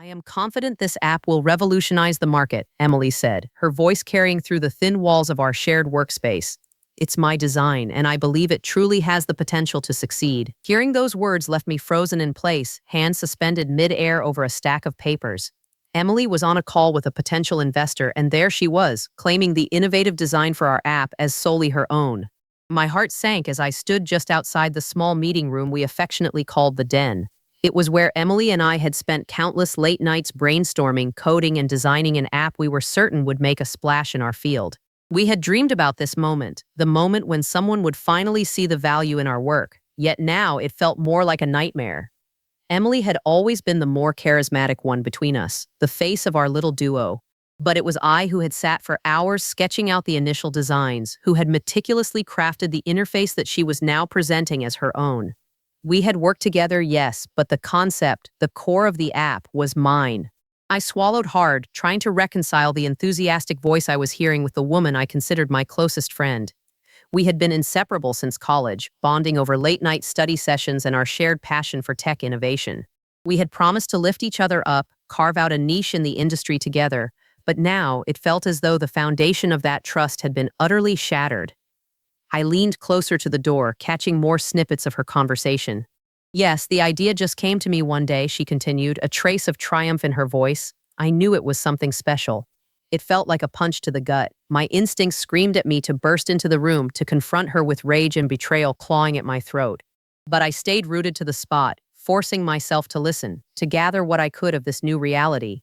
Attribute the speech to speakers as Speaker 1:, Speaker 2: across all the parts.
Speaker 1: am confident this app will revolutionize the market, Emily said, her voice carrying through the thin walls of our shared workspace. It's my design, and I believe it truly has the potential to succeed. Hearing those words left me frozen in place, hands suspended mid-air over a stack of papers. Emily was on a call with a potential investor, and there she was, claiming the innovative design for our app as solely her own. My heart sank as I stood just outside the small meeting room we affectionately called the Den. It was where Emily and I had spent countless late nights brainstorming, coding, and designing an app we were certain would make a splash in our field. We had dreamed about this moment, the moment when someone would finally see the value in our work, yet now it felt more like a nightmare. Emily had always been the more charismatic one between us, the face of our little duo. But it was I who had sat for hours sketching out the initial designs, who had meticulously crafted the interface that she was now presenting as her own. We had worked together, yes, but the concept, the core of the app, was mine. I swallowed hard, trying to reconcile the enthusiastic voice I was hearing with the woman I considered my closest friend. We had been inseparable since college, bonding over late-night study sessions and our shared passion for tech innovation. We had promised to lift each other up, carve out a niche in the industry together, but now it felt as though the foundation of that trust had been utterly shattered. I leaned closer to the door, catching more snippets of her conversation. Yes, the idea just came to me one day, she continued, a trace of triumph in her voice. I knew it was something special. It felt like a punch to the gut. My instincts screamed at me to burst into the room, to confront her with rage and betrayal clawing at my throat. But I stayed rooted to the spot, forcing myself to listen, to gather what I could of this new reality.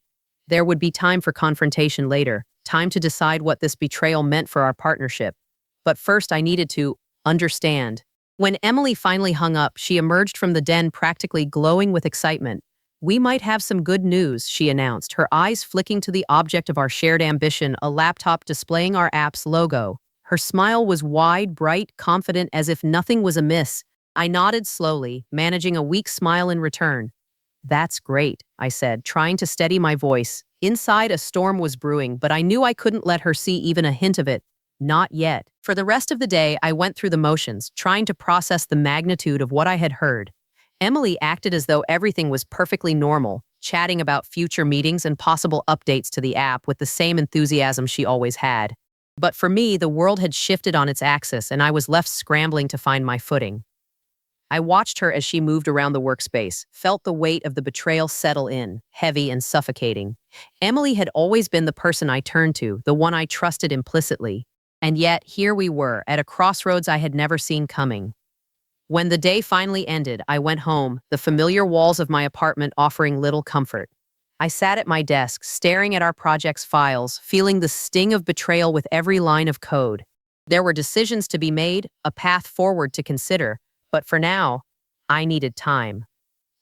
Speaker 1: There would be time for confrontation later, time to decide what this betrayal meant for our partnership. But first I needed to understand. When Emily finally hung up, she emerged from the Den practically glowing with excitement. We might have some good news, she announced, her eyes flicking to the object of our shared ambition, a laptop displaying our app's logo. Her smile was wide, bright, confident, as if nothing was amiss. I nodded slowly, managing a weak smile in return. That's great, I said, trying to steady my voice. Inside, a storm was brewing, but I knew I couldn't let her see even a hint of it. Not yet. For the rest of the day, I went through the motions, trying to process the magnitude of what I had heard. Emily acted as though everything was perfectly normal, chatting about future meetings and possible updates to the app with the same enthusiasm she always had. But for me, the world had shifted on its axis, and I was left scrambling to find my footing. I watched her as she moved around the workspace, felt the weight of the betrayal settle in, heavy and suffocating. Emily had always been the person I turned to, the one I trusted implicitly. And yet, here we were, at a crossroads I had never seen coming. When the day finally ended, I went home, the familiar walls of my apartment offering little comfort. I sat at my desk, staring at our project's files, feeling the sting of betrayal with every line of code. There were decisions to be made, a path forward to consider, but for now, I needed time.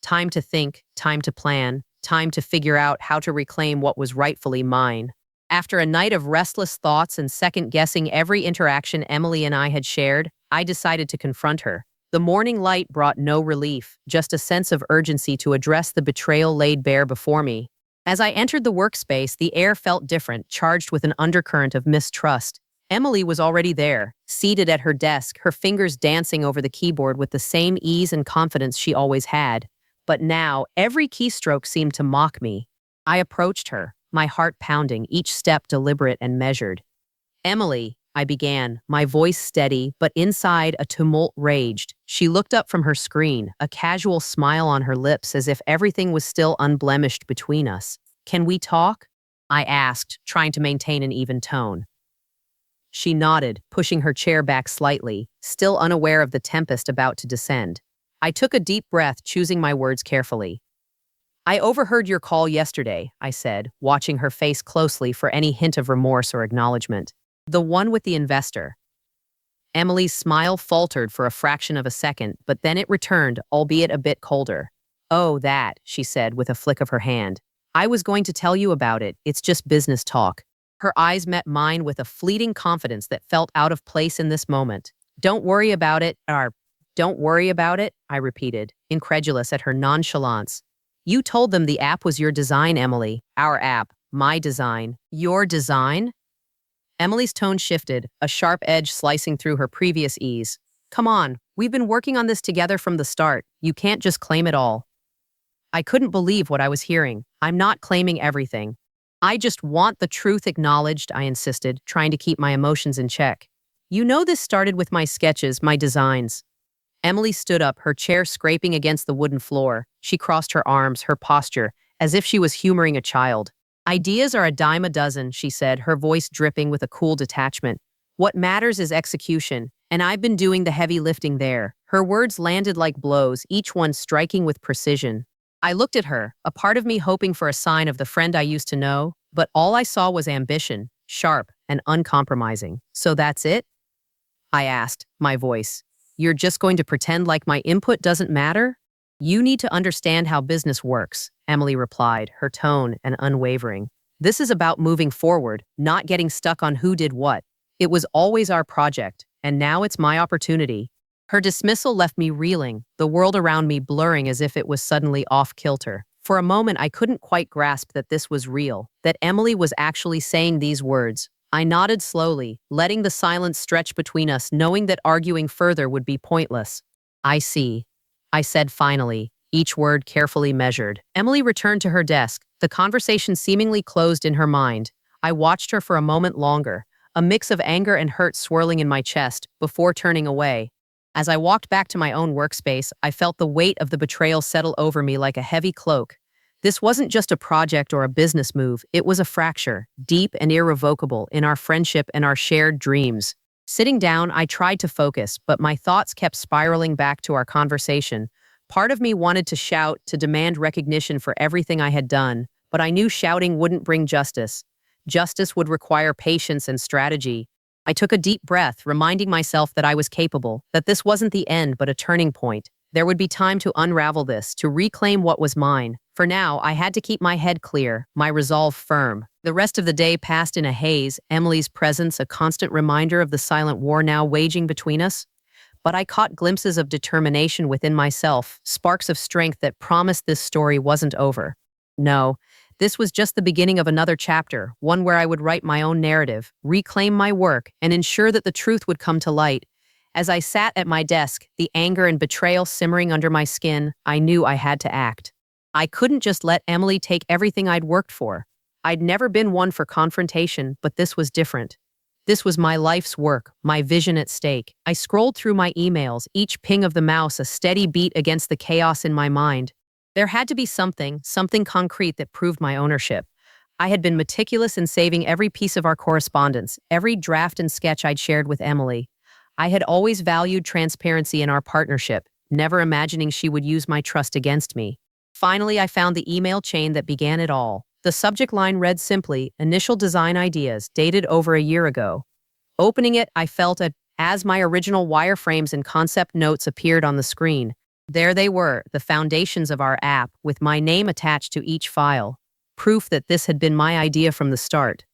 Speaker 1: Time to think, time to plan, time to figure out how to reclaim what was rightfully mine. After a night of restless thoughts and second-guessing every interaction Emily and I had shared, I decided to confront her. The morning light brought no relief, just a sense of urgency to address the betrayal laid bare before me. As I entered the workspace, the air felt different, charged with an undercurrent of mistrust. Emily was already there, seated at her desk, her fingers dancing over the keyboard with the same ease and confidence she always had. But now, every keystroke seemed to mock me. I approached her, my heart pounding, each step deliberate and measured. Emily, I began, my voice steady, but inside a tumult raged. She looked up from her screen, a casual smile on her lips as if everything was still unblemished between us. Can we talk? I asked, trying to maintain an even tone. She nodded, pushing her chair back slightly, still unaware of the tempest about to descend. I took a deep breath, choosing my words carefully. I overheard your call yesterday, I said, watching her face closely for any hint of remorse or acknowledgement. The one with the investor. Emily's smile faltered for a fraction of a second, but then it returned, albeit a bit colder. Oh, that, she said with a flick of her hand. I was going to tell you about it, it's just business talk. Her eyes met mine with a fleeting confidence that felt out of place in this moment. Don't worry about it, don't worry about it, I repeated, incredulous at her nonchalance. You told them the app was your design, Emily. Our app, my design. Your design? Emily's tone shifted, a sharp edge slicing through her previous ease. Come on, we've been working on this together from the start. You can't just claim it all. I couldn't believe what I was hearing. I'm not claiming everything. I just want the truth acknowledged, I insisted, trying to keep my emotions in check. You know, this started with my sketches, my designs. Emily stood up, her chair scraping against the wooden floor. She crossed her arms, her posture, as if she was humoring a child. Ideas are a dime a dozen, she said, her voice dripping with a cool detachment. What matters is execution, and I've been doing the heavy lifting there. Her words landed like blows, each one striking with precision. I looked at her, a part of me hoping for a sign of the friend I used to know, but all I saw was ambition, sharp and uncompromising. So that's it? I asked, my voice. You're just going to pretend like my input doesn't matter? You need to understand how business works, Emily replied, her tone and unwavering. This is about moving forward, not getting stuck on who did what. It was always our project, and now it's my opportunity. Her dismissal left me reeling, the world around me blurring as if it was suddenly off-kilter. For a moment, I couldn't quite grasp that this was real, that Emily was actually saying these words. I nodded slowly, letting the silence stretch between us, knowing that arguing further would be pointless. I see, I said finally, each word carefully measured. Emily returned to her desk, the conversation seemingly closed in her mind. I watched her for a moment longer, a mix of anger and hurt swirling in my chest, before turning away. As I walked back to my own workspace, I felt the weight of the betrayal settle over me like a heavy cloak. This wasn't just a project or a business move, it was a fracture, deep and irrevocable, in our friendship and our shared dreams. Sitting down, I tried to focus, but my thoughts kept spiraling back to our conversation. Part of me wanted to shout, to demand recognition for everything I had done, but I knew shouting wouldn't bring justice. Justice would require patience and strategy. I took a deep breath, reminding myself that I was capable, that this wasn't the end but a turning point. There would be time to unravel this, to reclaim what was mine. For now, I had to keep my head clear, my resolve firm. The rest of the day passed in a haze, Emily's presence a constant reminder of the silent war now waging between us. But I caught glimpses of determination within myself, sparks of strength that promised this story wasn't over. No, this was just the beginning of another chapter, one where I would write my own narrative, reclaim my work, and ensure that the truth would come to light. As I sat at my desk, the anger and betrayal simmering under my skin, I knew I had to act. I couldn't just let Emily take everything I'd worked for. I'd never been one for confrontation, but this was different. This was my life's work, my vision at stake. I scrolled through my emails, each ping of the mouse a steady beat against the chaos in my mind. There had to be something concrete that proved my ownership. I had been meticulous in saving every piece of our correspondence, every draft and sketch I'd shared with Emily. I had always valued transparency in our partnership, never imagining she would use my trust against me. Finally, I found the email chain that began it all. The subject line read simply, "Initial design ideas, dated over a year ago." Opening it, I felt as my original wireframes and concept notes appeared on the screen. There they were, the foundations of our app, with my name attached to each file. Proof that this had been my idea from the start.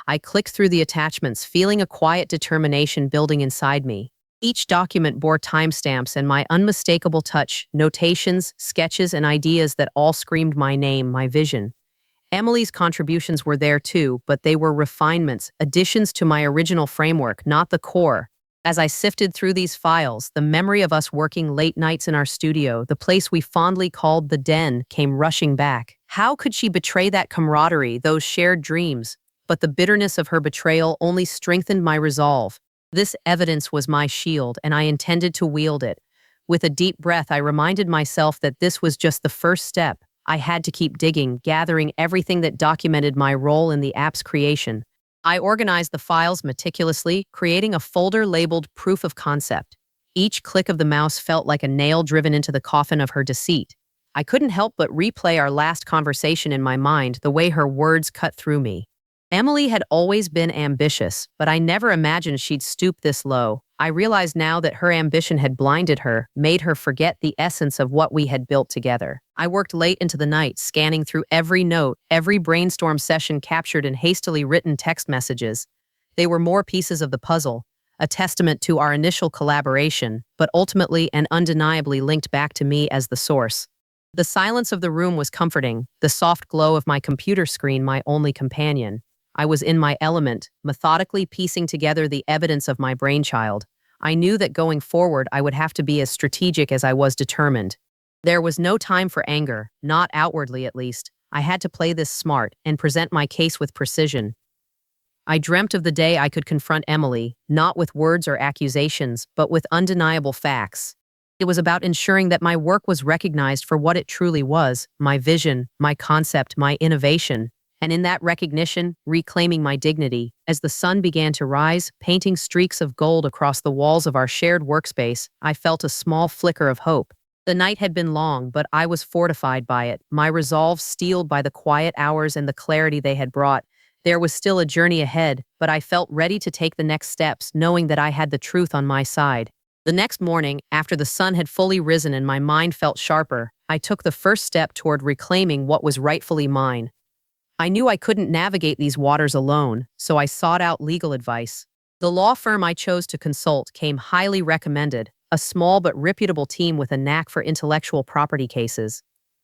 Speaker 1: I clicked through the attachments, feeling a quiet determination building inside me. Each document bore timestamps and my unmistakable touch, notations, sketches, and ideas that all screamed my name, my vision. Emily's contributions were there too, but they were refinements, additions to my original framework, not the core. As I sifted through these files, the memory of us working late nights in our studio, the place we fondly called the den, came rushing back. How could she betray that camaraderie, those shared dreams? But the bitterness of her betrayal only strengthened my resolve. This evidence was my shield, and I intended to wield it. With a deep breath, I reminded myself that this was just the first step. I had to keep digging, gathering everything that documented my role in the app's creation. I organized the files meticulously, creating a folder labeled Proof of Concept. Each click of the mouse felt like a nail driven into the coffin of her deceit. I couldn't help but replay our last conversation in my mind, the way her words cut through me. Emily had always been ambitious, but I never imagined she'd stoop this low. I realized now that her ambition had blinded her, made her forget the essence of what we had built together. I worked late into the night, scanning through every note, every brainstorm session captured in hastily written text messages. They were more pieces of the puzzle, a testament to our initial collaboration, but ultimately and undeniably linked back to me as the source. The silence of the room was comforting, the soft glow of my computer screen my only companion. I was in my element, methodically piecing together the evidence of my brainchild. I knew that going forward I would have to be as strategic as I was determined. There was no time for anger, not outwardly at least. I had to play this smart and present my case with precision. I dreamt of the day I could confront Emily, not with words or accusations, but with undeniable facts. It was about ensuring that my work was recognized for what it truly was, my vision, my concept, my innovation. And in that recognition, reclaiming my dignity. As the sun began to rise, painting streaks of gold across the walls of our shared workspace, I felt a small flicker of hope. The night had been long, but I was fortified by it, my resolve steeled by the quiet hours and the clarity they had brought. There was still a journey ahead, but I felt ready to take the next steps, knowing that I had the truth on my side. The next morning, after the sun had fully risen and my mind felt sharper, I took the first step toward reclaiming what was rightfully mine. I knew I couldn't navigate these waters alone, so I sought out legal advice. The law firm I chose to consult came highly recommended, a small but reputable team with a knack for intellectual property cases.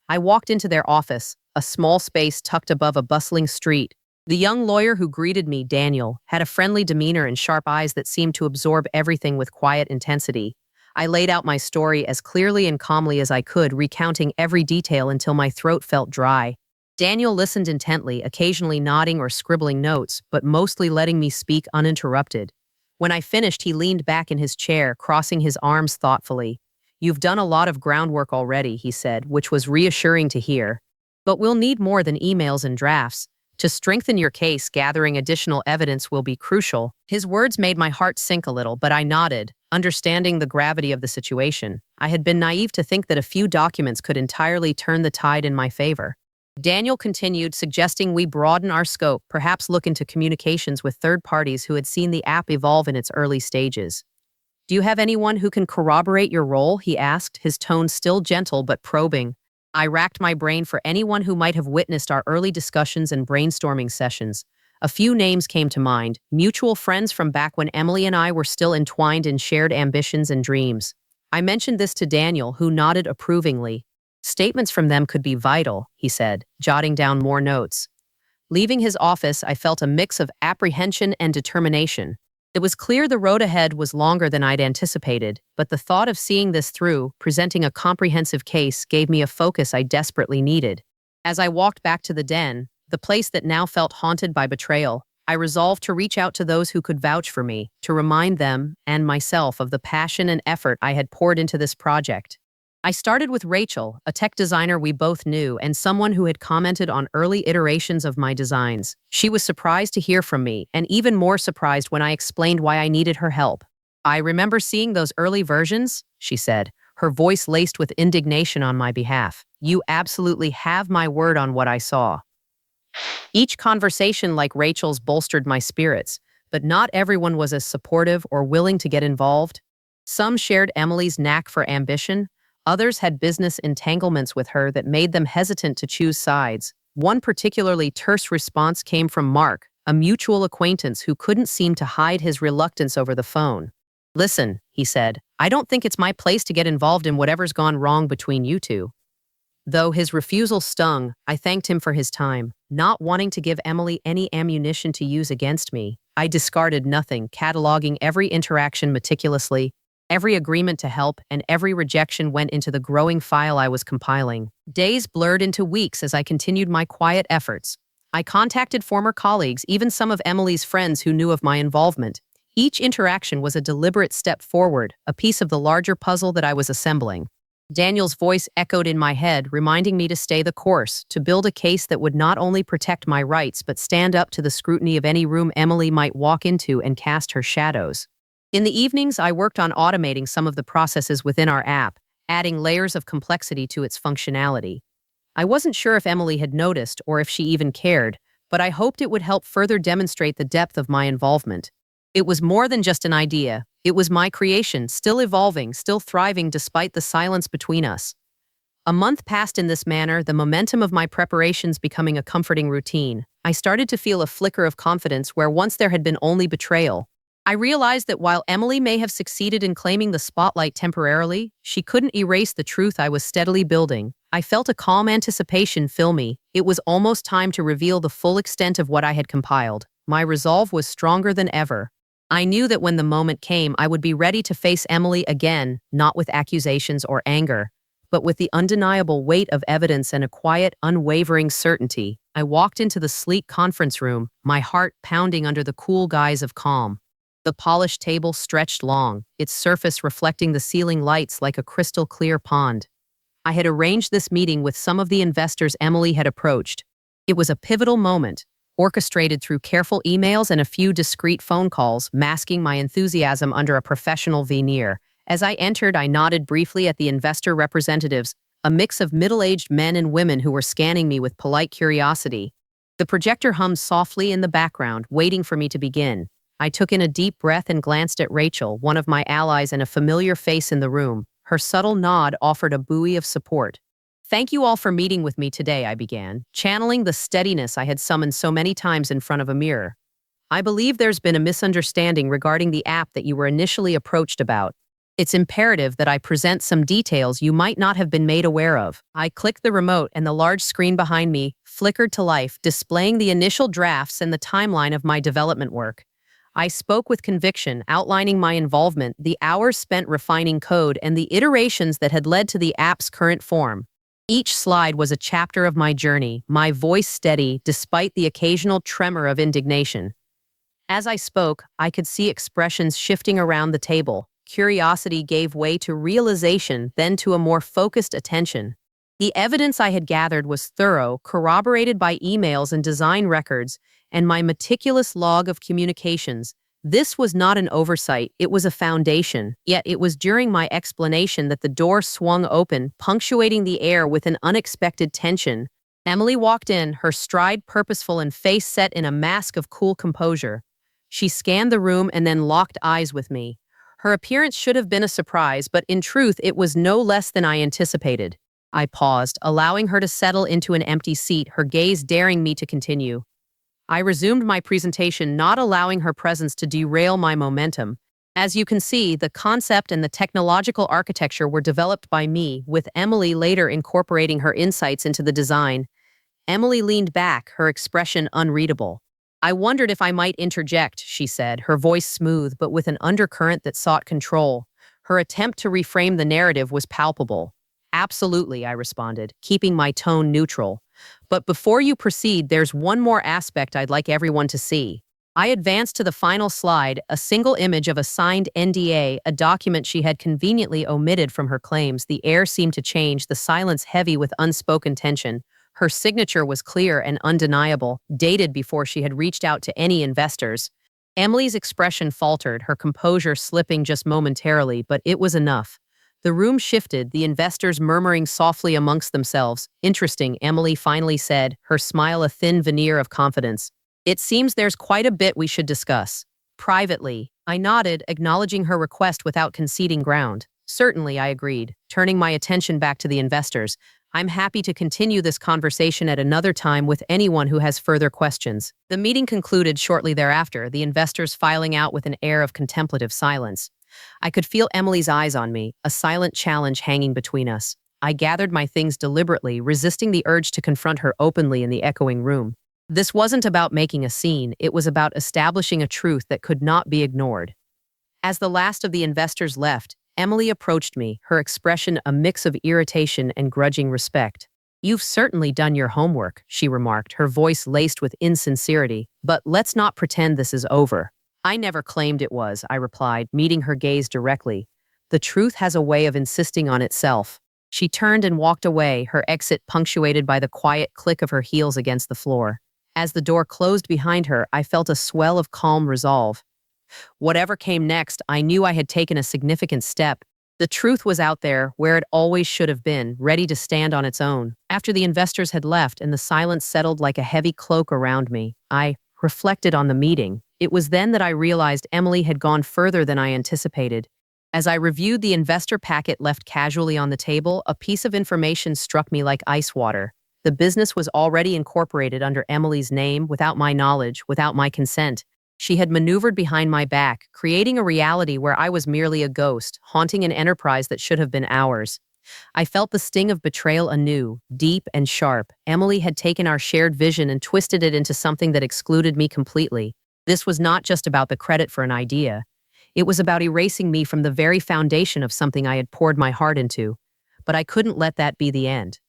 Speaker 1: I walked into their office, a small space tucked above a bustling street. The young lawyer who greeted me, Daniel, had a friendly demeanor and sharp eyes that seemed to absorb everything with quiet intensity. I laid out my story as clearly and calmly as I could, recounting every detail until my throat felt dry. Daniel listened intently, occasionally nodding or scribbling notes, but mostly letting me speak uninterrupted. When I finished, he leaned back in his chair, crossing his arms thoughtfully. "You've done a lot of groundwork already," he said, which was reassuring to hear. "But we'll need more than emails and drafts. To strengthen your case, gathering additional evidence will be crucial." His words made my heart sink a little, but I nodded, understanding the gravity of the situation. I had been naive to think that a few documents could entirely turn the tide in my favor. Daniel continued, suggesting we broaden our scope, perhaps look into communications with third parties who had seen the app evolve in its early stages. "Do you have anyone who can corroborate your role?" he asked, his tone still gentle but probing. I racked my brain for anyone who might have witnessed our early discussions and brainstorming sessions. A few names came to mind, mutual friends from back when Emily and I were still entwined in shared ambitions and dreams. I mentioned this to Daniel, who nodded approvingly. "Statements from them could be vital," he said, jotting down more notes. Leaving his office, I felt a mix of apprehension and determination. It was clear the road ahead was longer than I'd anticipated, but the thought of seeing this through, presenting a comprehensive case, gave me a focus I desperately needed. As I walked back to the den, the place that now felt haunted by betrayal, I resolved to reach out to those who could vouch for me, to remind them, and myself, of the passion and effort I had poured into this project. I started with Rachel, a tech designer we both knew and someone who had commented on early iterations of my designs. She was surprised to hear from me, and even more surprised when I explained why I needed her help. "I remember seeing those early versions," she said, her voice laced with indignation on my behalf. "You absolutely have my word on what I saw." Each conversation like Rachel's bolstered my spirits, but not everyone was as supportive or willing to get involved. Some shared Emily's knack for ambition. Others had business entanglements with her that made them hesitant to choose sides. One particularly terse response came from Mark, a mutual acquaintance who couldn't seem to hide his reluctance over the phone. "Listen," he said, "I don't think it's my place to get involved in whatever's gone wrong between you two." Though his refusal stung, I thanked him for his time. Not wanting to give Emily any ammunition to use against me, I discarded nothing, cataloging every interaction meticulously. Every agreement to help and every rejection went into the growing file I was compiling. Days blurred into weeks as I continued my quiet efforts. I contacted former colleagues, even some of Emily's friends who knew of my involvement. Each interaction was a deliberate step forward, a piece of the larger puzzle that I was assembling. Daniel's voice echoed in my head, reminding me to stay the course, to build a case that would not only protect my rights but stand up to the scrutiny of any room Emily might walk into and cast her shadows. In the evenings, I worked on automating some of the processes within our app, adding layers of complexity to its functionality. I wasn't sure if Emily had noticed or if she even cared, but I hoped it would help further demonstrate the depth of my involvement. It was more than just an idea. It was my creation, still evolving, still thriving despite the silence between us. A month passed in this manner, the momentum of my preparations becoming a comforting routine. I started to feel a flicker of confidence where once there had been only betrayal. I realized that while Emily may have succeeded in claiming the spotlight temporarily, she couldn't erase the truth I was steadily building. I felt a calm anticipation fill me. It was almost time to reveal the full extent of what I had compiled. My resolve was stronger than ever. I knew that when the moment came, I would be ready to face Emily again, not with accusations or anger, but with the undeniable weight of evidence and a quiet, unwavering certainty. I walked into the sleek conference room, my heart pounding under the cool guise of calm. The polished table stretched long, its surface reflecting the ceiling lights like a crystal-clear pond. I had arranged this meeting with some of the investors Emily had approached. It was a pivotal moment, orchestrated through careful emails and a few discreet phone calls, masking my enthusiasm under a professional veneer. As I entered, I nodded briefly at the investor representatives, a mix of middle-aged men and women who were scanning me with polite curiosity. The projector hummed softly in the background, waiting for me to begin. I took in a deep breath and glanced at Rachel, one of my allies and a familiar face in the room. Her subtle nod offered a buoy of support. "Thank you all for meeting with me today," I began, channeling the steadiness I had summoned so many times in front of a mirror. "I believe there's been a misunderstanding regarding the app that you were initially approached about. It's imperative that I present some details you might not have been made aware of." I clicked the remote and the large screen behind me flickered to life, displaying the initial drafts and the timeline of my development work. I spoke with conviction, outlining my involvement, the hours spent refining code, and the iterations that had led to the app's current form. Each slide was a chapter of my journey, my voice steady despite the occasional tremor of indignation. As I spoke, I could see expressions shifting around the table. Curiosity gave way to realization, then to a more focused attention. The evidence I had gathered was thorough, corroborated by emails and design records, and my meticulous log of communications. This was not an oversight, it was a foundation. Yet it was during my explanation that the door swung open, punctuating the air with an unexpected tension. Emily walked in, her stride purposeful and face set in a mask of cool composure. She scanned the room and then locked eyes with me. Her appearance should have been a surprise, but in truth it was no less than I anticipated. I paused, allowing her to settle into an empty seat, her gaze daring me to continue. I resumed my presentation, not allowing her presence to derail my momentum. As you can see, the concept and the technological architecture were developed by me, with Emily later incorporating her insights into the design. Emily leaned back, her expression unreadable. "I wondered if I might interject," she said, her voice smooth but with an undercurrent that sought control. Her attempt to reframe the narrative was palpable. "Absolutely," I responded, keeping my tone neutral. "But before you proceed, there's one more aspect I'd like everyone to see." I advanced to the final slide, a single image of a signed NDA, a document she had conveniently omitted from her claims. The air seemed to change, the silence heavy with unspoken tension. Her signature was clear and undeniable, dated before she had reached out to any investors. Emily's expression faltered, her composure slipping just momentarily, but it was enough. The room shifted, the investors murmuring softly amongst themselves. "Interesting," Emily finally said, her smile a thin veneer of confidence. "It seems there's quite a bit we should discuss." Privately, I nodded, acknowledging her request without conceding ground. "Certainly," I agreed, turning my attention back to the investors. "I'm happy to continue this conversation at another time with anyone who has further questions." The meeting concluded shortly thereafter, the investors filing out with an air of contemplative silence. I could feel Emily's eyes on me, a silent challenge hanging between us. I gathered my things deliberately, resisting the urge to confront her openly in the echoing room. This wasn't about making a scene, it was about establishing a truth that could not be ignored. As the last of the investors left, Emily approached me, her expression a mix of irritation and grudging respect. "You've certainly done your homework," she remarked, her voice laced with insincerity. "But let's not pretend this is over." "I never claimed it was," I replied, meeting her gaze directly. "The truth has a way of insisting on itself." She turned and walked away, her exit punctuated by the quiet click of her heels against the floor. As the door closed behind her, I felt a swell of calm resolve. Whatever came next, I knew I had taken a significant step. The truth was out there, where it always should have been, ready to stand on its own. After the investors had left and the silence settled like a heavy cloak around me, I reflected on the meeting. It was then that I realized Emily had gone further than I anticipated. As I reviewed the investor packet left casually on the table, a piece of information struck me like ice water. The business was already incorporated under Emily's name, without my knowledge, without my consent. She had maneuvered behind my back, creating a reality where I was merely a ghost, haunting an enterprise that should have been ours. I felt the sting of betrayal anew, deep and sharp. Emily had taken our shared vision and twisted it into something that excluded me completely. This was not just about the credit for an idea. It was about erasing me from the very foundation of something I had poured my heart into. but I couldn't let that be the end.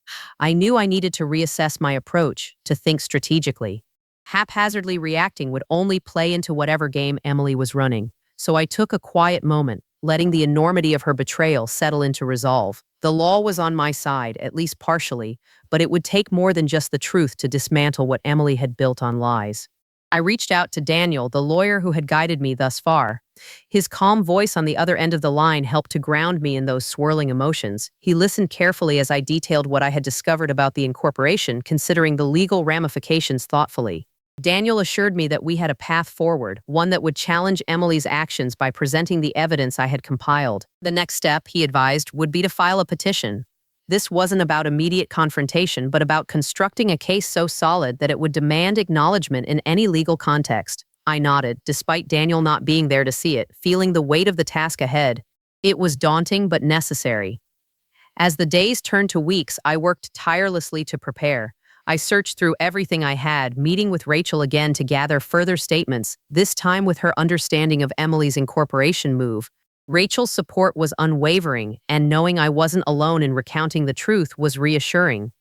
Speaker 1: I knew I needed to reassess my approach, to think strategically. Haphazardly reacting would only play into whatever game Emily was running, so I took a quiet moment, letting the enormity of her betrayal settle into resolve. The law was on my side, at least partially, but it would take more than just the truth to dismantle what Emily had built on lies. I reached out to Daniel, the lawyer who had guided me thus far. His calm voice on the other end of the line helped to ground me in those swirling emotions. He listened carefully as I detailed what I had discovered about the incorporation, considering the legal ramifications thoughtfully. Daniel assured me that we had a path forward, one that would challenge Emily's actions by presenting the evidence I had compiled. The next step, he advised, would be to file a petition. This wasn't about immediate confrontation, but about constructing a case so solid that it would demand acknowledgement in any legal context. I nodded, despite Daniel not being there to see it, feeling the weight of the task ahead. It was daunting but necessary. As the days turned to weeks, I worked tirelessly to prepare. I searched through everything I had, meeting with Rachel again to gather further statements, this time with her understanding of Emily's incorporation move. Rachel's support was unwavering, and knowing I wasn't alone in recounting the truth was reassuring.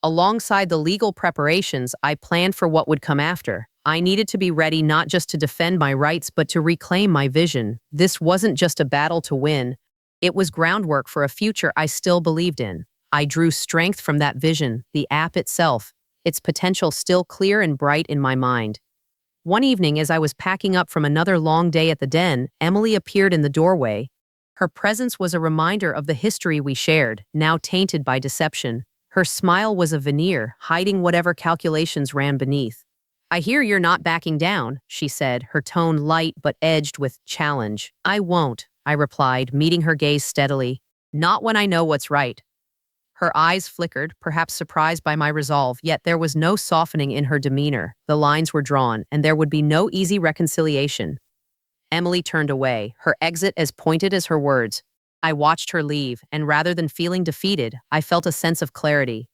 Speaker 1: Alongside the legal preparations, I planned for what would come after. I needed to be ready not just to defend my rights but to reclaim my vision. This wasn't just a battle to win. It was groundwork for a future I still believed in. I drew strength from that vision, the app itself, its potential still clear and bright in my mind. One evening, as I was packing up from another long day at the den, Emily appeared in the doorway. Her presence was a reminder of the history we shared, now tainted by deception. Her smile was a veneer, hiding whatever calculations ran beneath. "I hear you're not backing down," she said, her tone light but edged with challenge. "I won't," I replied, meeting her gaze steadily. "Not when I know what's right." Her eyes flickered, perhaps surprised by my resolve, yet there was no softening in her demeanor. The lines were drawn, and there would be no easy reconciliation. Emily turned away, her exit as pointed as her words. I watched her leave, and rather than feeling defeated, I felt a sense of clarity.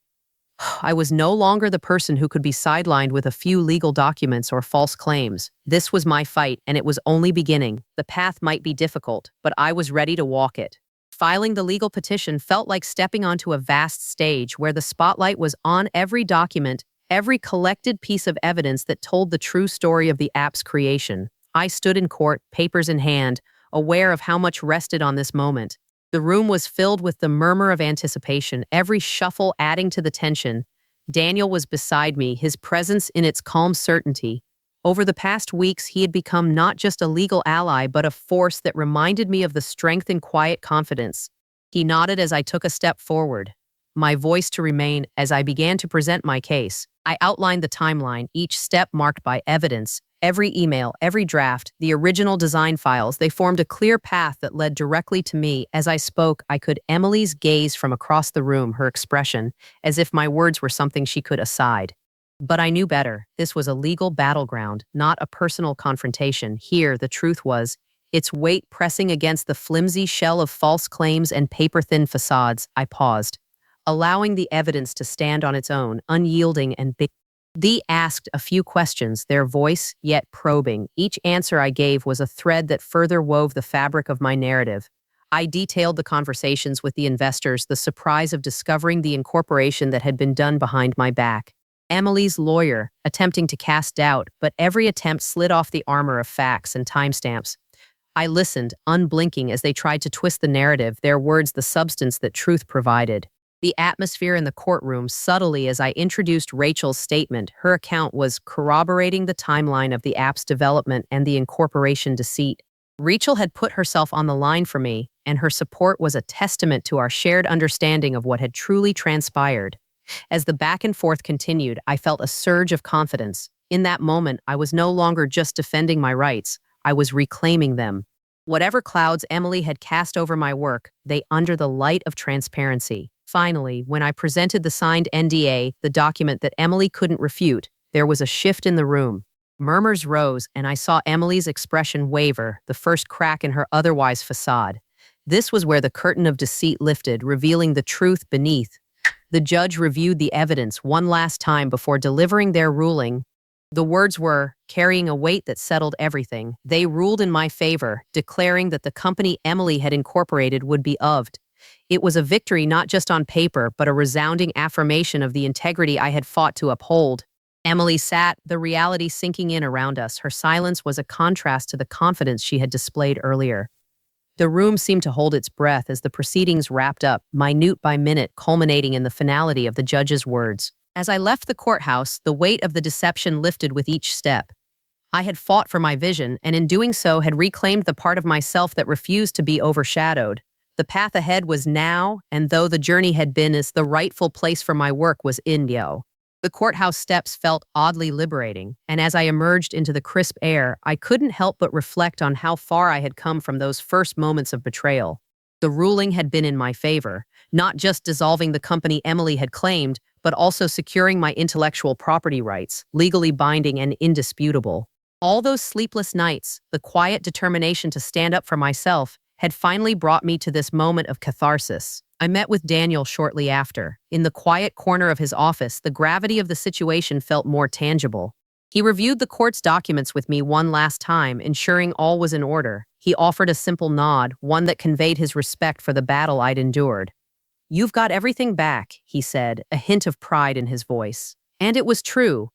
Speaker 1: I was no longer the person who could be sidelined with a few legal documents or false claims. This was my fight, and it was only beginning. The path might be difficult, but I was ready to walk it. Filing the legal petition felt like stepping onto a vast stage where the spotlight was on every document, every collected piece of evidence that told the true story of the app's creation. I stood in court, papers in hand, aware of how much rested on this moment. The room was filled with the murmur of anticipation, every shuffle adding to the tension. Daniel was beside me, his presence in its calm certainty. Over the past weeks, he had become not just a legal ally, but a force that reminded me of the strength and quiet confidence. He nodded as I took a step forward, my voice to remain as I began to present my case. I outlined the timeline, each step marked by evidence. Every email, every draft, the original design files, they formed a clear path that led directly to me. As I spoke, I could Emily's gaze from across the room, her expression, as if my words were something she could aside. But I knew better. This was a legal battleground, not a personal confrontation. Here, the truth was, its weight pressing against the flimsy shell of false claims and paper-thin facades. I paused, allowing the evidence to stand on its own, unyielding and big. They asked a few questions, their voice yet probing. Each answer I gave was a thread that further wove the fabric of my narrative. I detailed the conversations with the investors, the surprise of discovering the incorporation that had been done behind my back. Emily's lawyer, attempting to cast doubt, but every attempt slid off the armor of facts and timestamps. I listened, unblinking as they tried to twist the narrative, their words the substance that truth provided. The atmosphere in the courtroom subtly as I introduced Rachel's statement. Her account was corroborating the timeline of the app's development and the incorporation deceit. Rachel had put herself on the line for me, and her support was a testament to our shared understanding of what had truly transpired. As the back and forth continued, I felt a surge of confidence. In that moment, I was no longer just defending my rights, I was reclaiming them. Whatever clouds Emily had cast over my work, they under the light of transparency. Finally, when I presented the signed NDA, the document that Emily couldn't refute, there was a shift in the room. Murmurs rose, and I saw Emily's expression waver, the first crack in her otherwise facade. This was where the curtain of deceit lifted, revealing the truth beneath. The judge reviewed the evidence one last time before delivering their ruling. The words were, carrying a weight that settled everything. They ruled in my favor, declaring that the company Emily had incorporated would be OV'd. It was a victory not just on paper, but a resounding affirmation of the integrity I had fought to uphold. Emily sat, the reality sinking in around us. Her silence was a contrast to the confidence she had displayed earlier. The room seemed to hold its breath as the proceedings wrapped up, minute by minute, culminating in the finality of the judge's words. As I left the courthouse, the weight of the deception lifted with each step. I had fought for my vision, and in doing so had reclaimed the part of myself that refused to be overshadowed. The path ahead was now, and though the journey had been as the rightful place for my work was Indio. The courthouse steps felt oddly liberating, and as I emerged into the crisp air, I couldn't help but reflect on how far I had come from those first moments of betrayal. The ruling had been in my favor, not just dissolving the company Emily had claimed, but also securing my intellectual property rights, legally binding and indisputable. All those sleepless nights, the quiet determination to stand up for myself, had finally brought me to this moment of catharsis. I met with Daniel shortly after. In the quiet corner of his office, the gravity of the situation felt more tangible. He reviewed the court's documents with me one last time, ensuring all was in order. He offered a simple nod, one that conveyed his respect for the battle I'd endured. "You've got everything back," he said, a hint of pride in his voice. And it was true.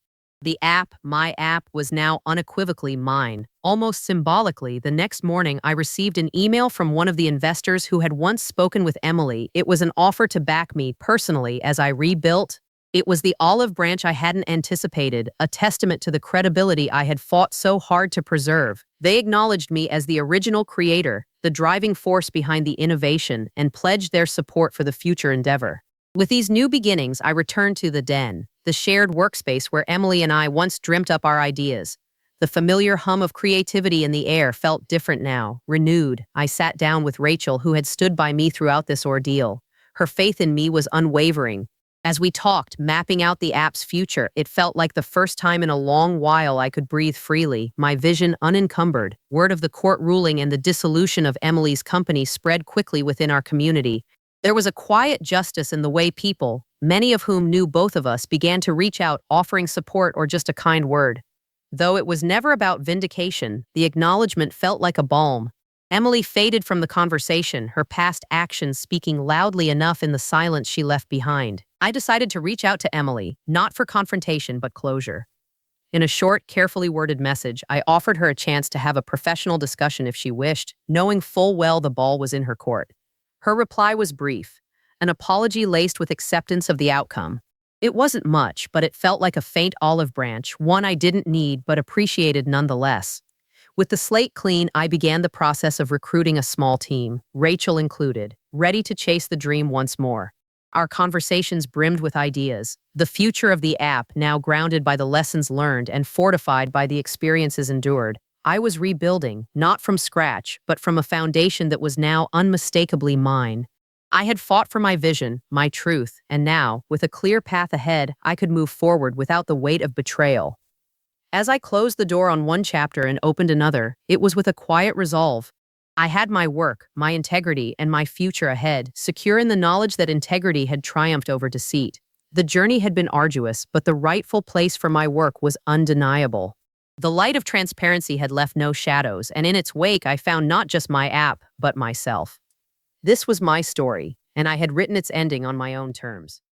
Speaker 1: My app, was now unequivocally mine. Almost symbolically, the next morning I received an email from one of the investors who had once spoken with Emily. It was an offer to back me personally as I rebuilt. It was the olive branch I hadn't anticipated, a testament to the credibility I had fought so hard to preserve. They acknowledged me as the original creator, the driving force behind the innovation, and pledged their support for the future endeavor. With these new beginnings, I returned to the den, the shared workspace where Emily and I once dreamt up our ideas. The familiar hum of creativity in the air felt different now, renewed. I sat down with Rachel, who had stood by me throughout this ordeal. Her faith in me was unwavering. As we talked, mapping out the app's future, it felt like the first time in a long while I could breathe freely, my vision unencumbered. Word of the court ruling and the dissolution of Emily's company spread quickly within our community. There was a quiet justice in the way people, many of whom knew both of us, began to reach out, offering support or just a kind word. Though it was never about vindication, the acknowledgement felt like a balm. Emily faded from the conversation, her past actions speaking loudly enough in the silence she left behind. I decided to reach out to Emily, not for confrontation but closure. In a short, carefully worded message, I offered her a chance to have a professional discussion if she wished, knowing full well the ball was in her court. Her reply was brief, an apology laced with acceptance of the outcome. It wasn't much, but it felt like a faint olive branch, one I didn't need but appreciated nonetheless. With the slate clean, I began the process of recruiting a small team, Rachel included, ready to chase the dream once more. Our conversations brimmed with ideas, the future of the app now grounded by the lessons learned and fortified by the experiences endured. I was rebuilding, not from scratch, but from a foundation that was now unmistakably mine. I had fought for my vision, my truth, and now, with a clear path ahead, I could move forward without the weight of betrayal. As I closed the door on one chapter and opened another, it was with a quiet resolve. I had my work, my integrity, and my future ahead, secure in the knowledge that integrity had triumphed over deceit. The journey had been arduous, but the rightful place for my work was undeniable. The light of transparency had left no shadows, and in its wake I found not just my app, but myself. This was my story, and I had written its ending on my own terms.